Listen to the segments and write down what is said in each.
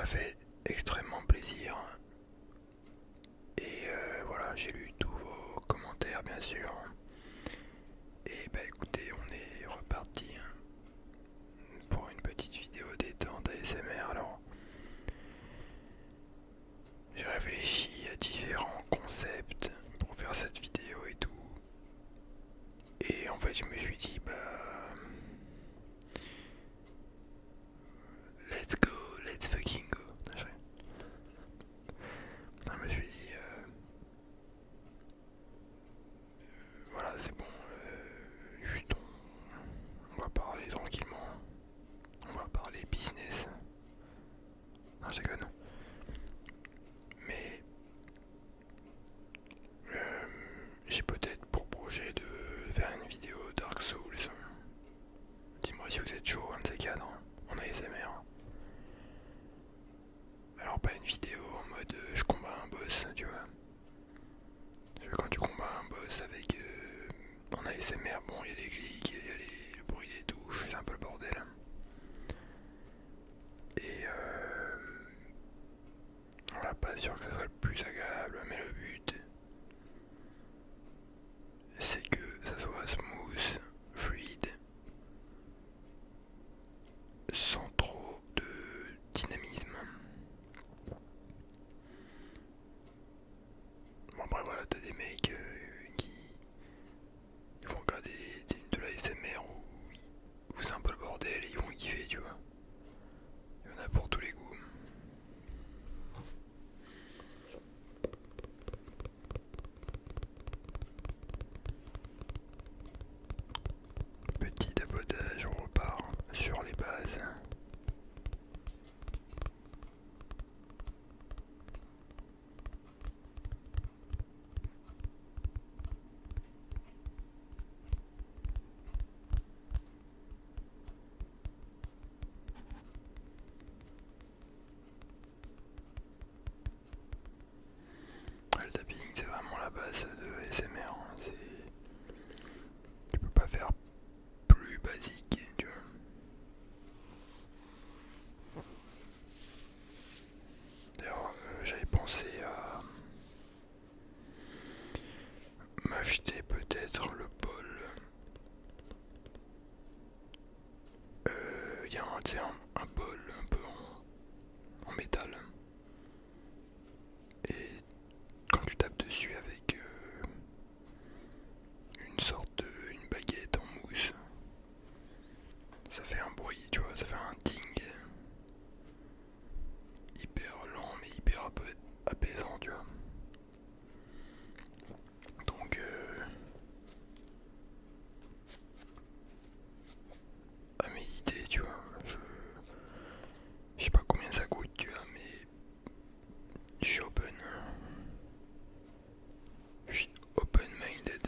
m'a fait extrêmement plaisir. Et voilà, j'ai lu tous vos commentaires bien sûr. Et bah écoutez, on est reparti pour une petite vidéo détente ASMR. Alors, j'ai réfléchi à différents concepts pour faire cette vidéo et tout. Et en fait, je me suis dit, bah, let's go, let's fucking go. Je me suis dit, voilà, c'est bon, juste on va parler tranquillement, on va parler business. Non, je déconne. Mais j'ai peut-être pour projet de faire une vidéo Dark Souls. Dis-moi si vous êtes chaud, un de ces cadres, en ASMR. Alors pas une vidéo en mode je combats un boss, tu vois. Parce que quand tu combats un boss avec en ASMR, bon il y a les clics, il y a le bruit des touches, c'est un peu le bordel. Et voilà, pas sûr que ce soit le plus agréable, mais le but c'est que ça soit smooth, fluide, sans trop de dynamisme. Bon après voilà, t'as des mecs qui vont regarder de la SMR où c'est un peu le bordel et ils vont kiffer, tu vois. Il y en a pour tous les goûts. Petit tapotage, on repart sur les bases. Le tapping c'est vraiment la base de SMR. Tu peux pas faire plus basique, tu vois. D'ailleurs, j'avais pensé à m'acheter peut-être le bol. Il y a un bol un peu en métal. Et quand tu tapes dessus avec une baguette en mousse, ça fait un bruit, tu vois, ça fait un ding hyper lent mais hyper apaisant, tu vois. Donc à méditer, tu vois. Je sais pas combien ça coûte, tu vois, mais je suis open. Je suis open-minded.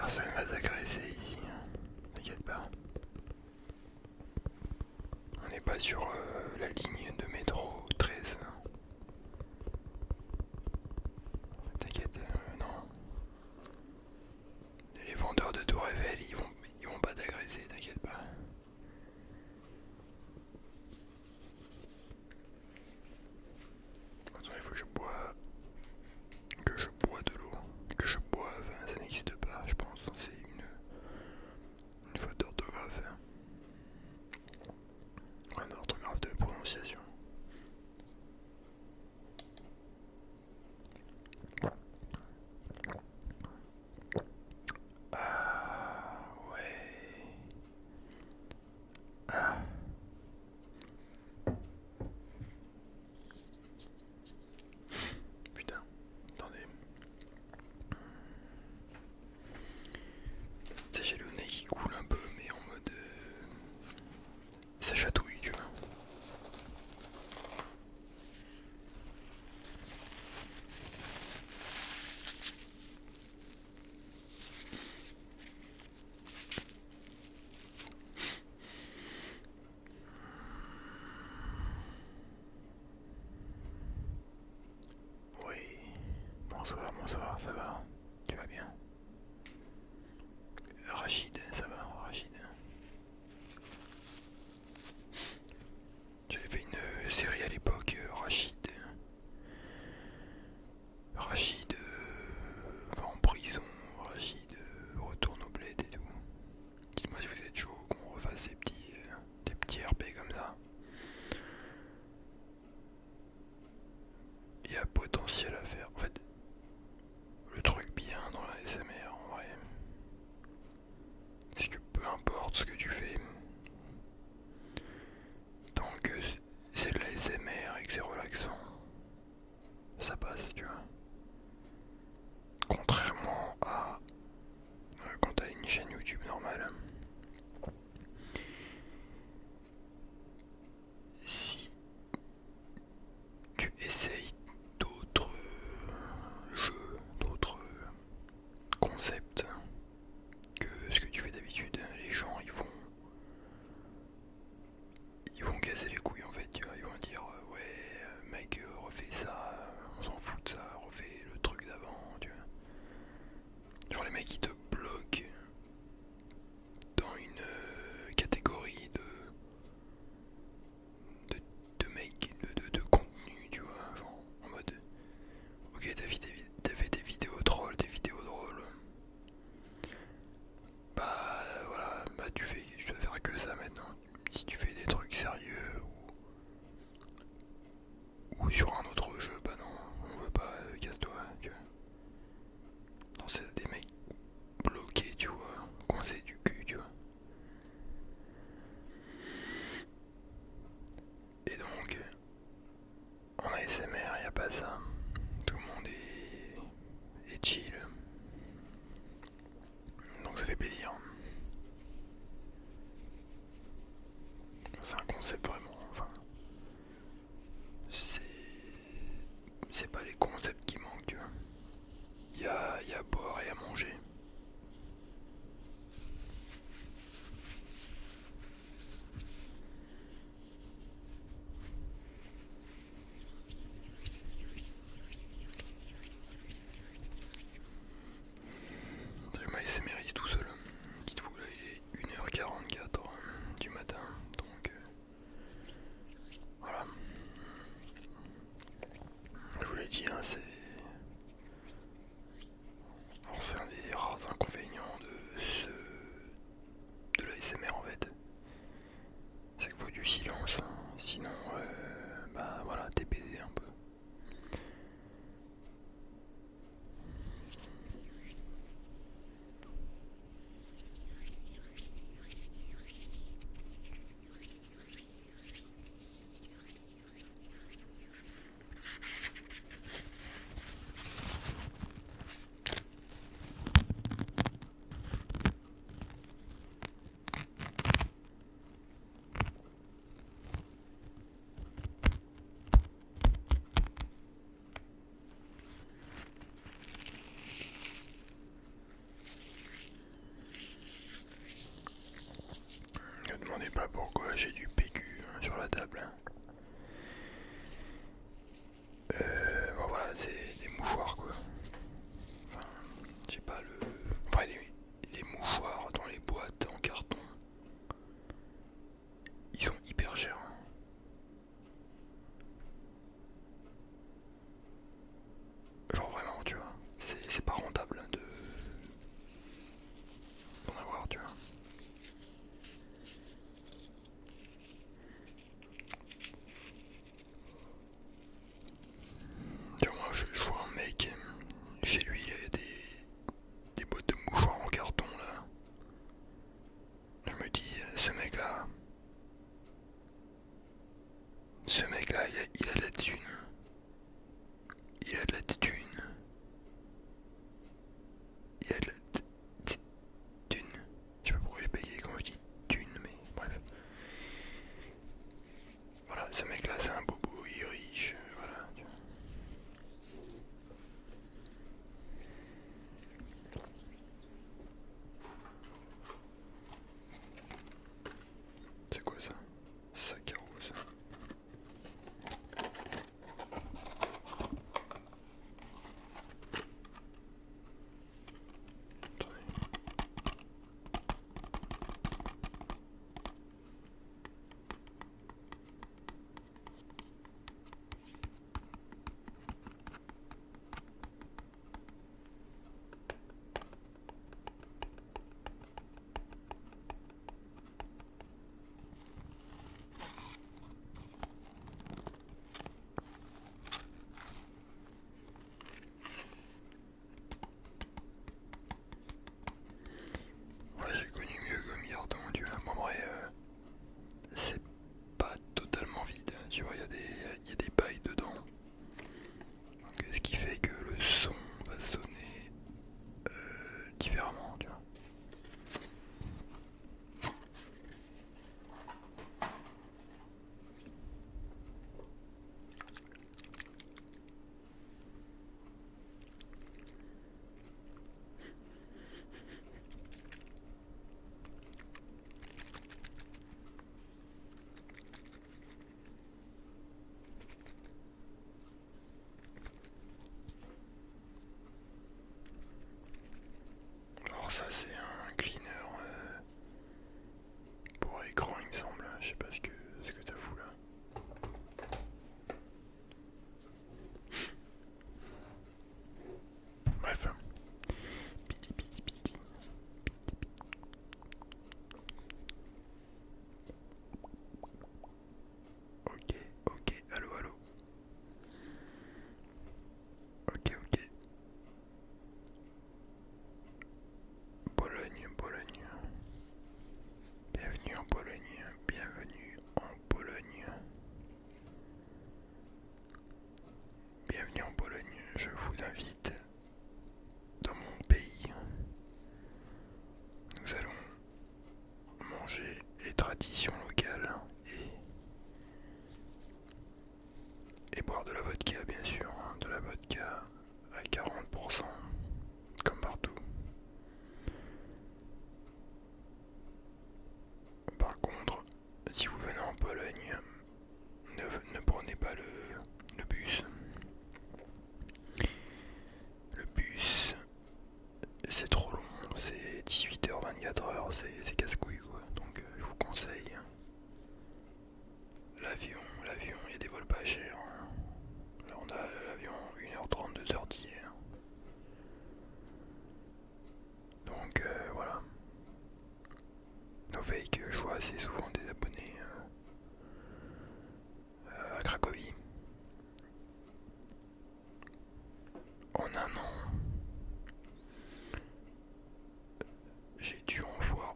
Personne va t'agresser ici, t'inquiète pas. On n'est pas sur la ligne de métro 13. T'inquiète, non. Les vendeurs de Tour Eiffel, ils vont pas t'agresser, t'inquiète pas. Attends, il faut que je bois de l'eau. Que je boive, ça n'existe pas, je pense. C'est une faute d'orthographe. Une orthographe de prononciation. Ah ouais. Ah. Putain, attendez. Tu sais, j'ai le nez qui coule un peu, mais en mode. Ça chatouille, tu vois. Oui. Bonsoir, bonsoir, ça va? Tu vas bien? Rachid, ça va, Rachid? J'avais fait une série à l'époque, Rachid. Rachid va en prison, Rachid retourne au bled et tout. Dites-moi si vous êtes chaud qu'on refasse des petits RP comme ça. Il y a potentiel à faire. En fait, le truc bien dans la SMR en vrai, c'est que peu importe ce que tu fais, tant que c'est de la SMR et que c'est relaxant, ça passe, tu vois. Contrairement à quand t'as une chaîne YouTube normale. Si tu essayes d'autres jeux, d'autres concepts que ce que tu fais d'habitude, les gens ils vont casser les couilles en fait, tu vois, ils vont dire ouais mec refais ça, on s'en fout de ça, refais le truc d'avant, tu vois. Genre les mecs ils te bloquent dans une catégorie de mecs, de contenu, tu vois, genre en mode ok t'as fait des vidéos trolls, des vidéos drôles, bah voilà, bah tu dois faire que ça maintenant. Si tu fais des trucs sérieux ou sur un autre jeu, bah non, on veut pas, casse-toi, tu vois. Non, c'est des mecs bloqués, tu vois, coincés du cul, tu vois. Et donc, en ASMR, y a pas ça. Tout le monde est chill. Donc ça fait plaisir. C'est un concept vraiment, enfin, c'est pas les concepts qui manquent, tu vois. Y a à boire et à manger. lui, il a des boîtes de mouchoirs en carton là. Je me dis, ce mec là, il a de la thune. Il a de la thune. Il a de la thune. Je sais pas pourquoi j'ai payé quand je dis thune, mais bref. Voilà, ce mec là c'est un bobo, il est riche, voilà. C'est quoi ça? Sac à rose. Ouais, j'ai connu mieux comme Yardon, tu vois. Bon, vrai, c'est pas totalement vide, hein, tu vois, il y a des bails dedans. Donc, ce qui fait que le son va sonner différemment, tu vois. Alors ça c'est un cleaner pour écran il me semble, je sais pas ce que t'as fou là. Bref. Piti, piti, piti. Ok, ok, allô, allô. Ok, ok. Pologne, Pologne. Bienvenue en Pologne, bienvenue en Pologne. Bienvenue en Pologne, je vous invite dans mon pays. Nous allons manger les traditions locales et boire de la vodka bien sûr, hein, de la vodka à 40%, comme partout. Par contre, si vous venez en Pologne, ne prenez pas le bus. Le bus, c'est trop long, c'est 18h, 24h, c'est casse-couille quoi. Donc je vous conseille l'avion, il y a des vols pas chers. Là on a l'avion 1h30, 2h d'hier. Donc voilà. Au fait que je vois assez souvent des abonnés à Cracovie. En un an, j'ai dû en voir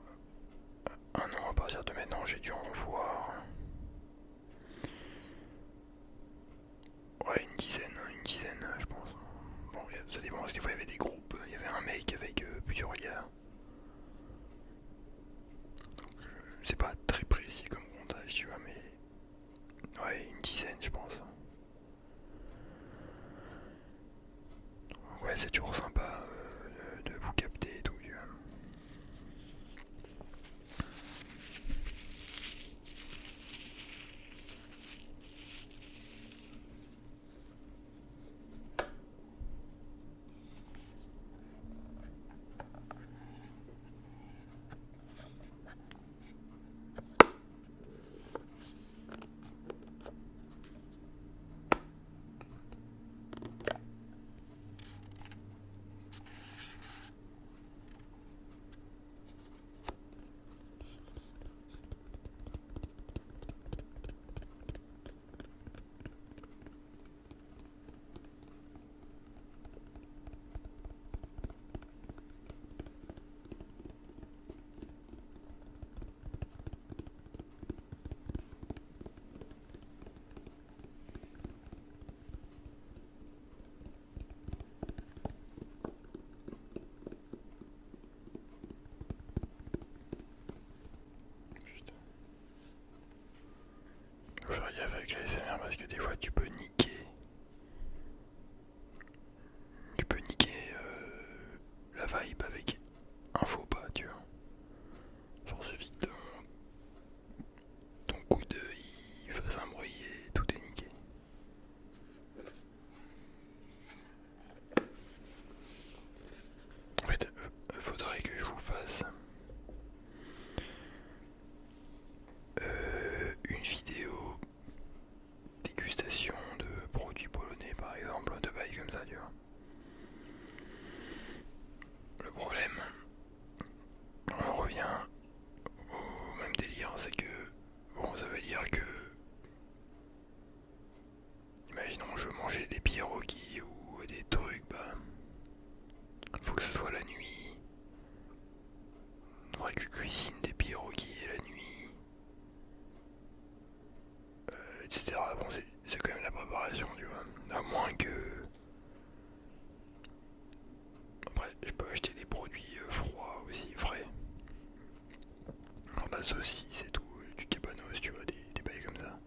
saucisse et tout, du cabanos, tu vois, des bails comme ça.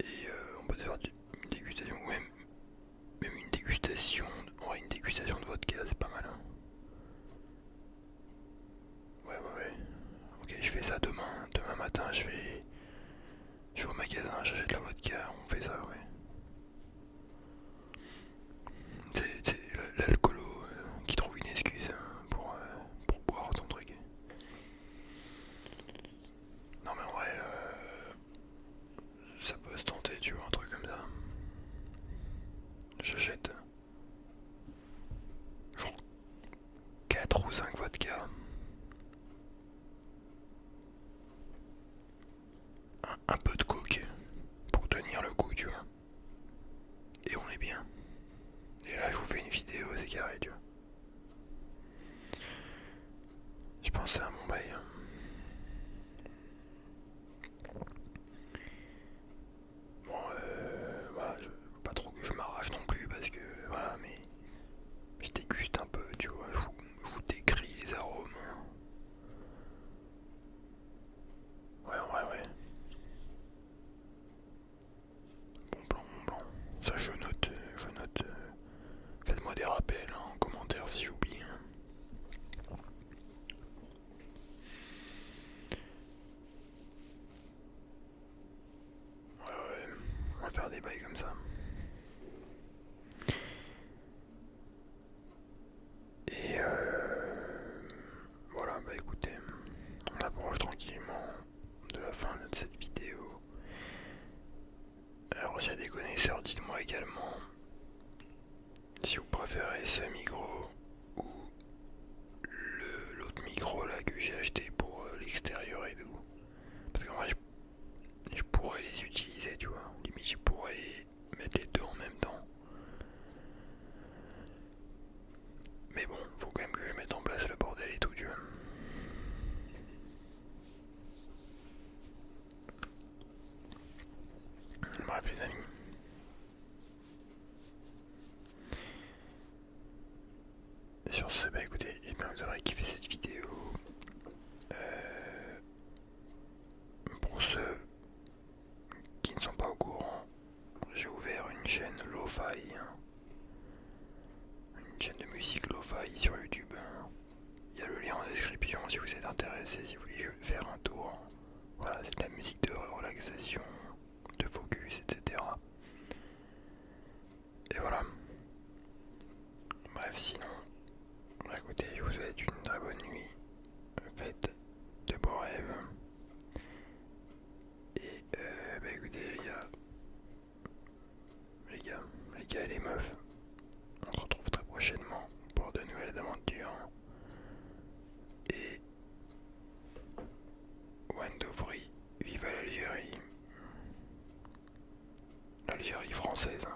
Et on peut te faire une dégustation, ou même une dégustation, ouais, une dégustation de vodka, c'est pas mal. Hein. Ouais, ouais, ouais. Ok, je fais ça demain. Demain matin, je vais au magasin, j'achète la vodka, on fait ça, ouais. C'est l'alcoolo qui trouve une excuse hein, pour boire son truc. Non mais en vrai, ça peut se tenter, tu vois, un truc comme ça. J'achète genre 4 ou 5 vodka, un peu de coke pour tenir le coup, tu vois. Et on est bien. Et là, je vous fais une vidéo, c'est carré, tu vois. Je pensais à mon bail. Hein. Bon, voilà, je veux pas trop que je m'arrache non plus parce que voilà, mais je déguste un peu, tu vois. Je vous décris les arômes. Ouais, ouais, ouais. Bon plan, bon plan. Ça, je note, je note. Faites-moi des rappels hein, en commentaire si j'oublie. Hein. Ouais, ouais, on va faire des bails comme ça. Et voilà, bah écoutez, on approche tranquillement de la fin de cette vidéo. Alors s'il y a des connaisseurs, dites-moi également si vous préférez ce micro ou l'autre micro là que j'ai acheté pour l'extérieur et tout. Parce qu'en vrai je pourrais les utiliser, tu vois. Limite je pourrais les mettre les deux en même temps. Mais bon, faut quand même que je mette en place le bordel et tout, tu vois. Bref les amis. Sur ce, bah écoutez, j'espère que vous aurez kiffé cette vidéo. Pour ceux qui ne sont pas au courant, j'ai ouvert une chaîne Lo-Fi. Une chaîne de musique Lo-Fi sur YouTube. Il y a le lien en description si vous êtes intéressé, si vous voulez faire un tour. Voilà, c'est de la musique de relaxation, de focus, etc. Et voilà. Bref, sinon, bah écoutez, je vous souhaite une très bonne nuit. Faites de beaux rêves. Et bah écoutez les gars et les meufs, on se retrouve très prochainement pour de nouvelles aventures. Et Wandofree, vive l'Algérie. L'Algérie française.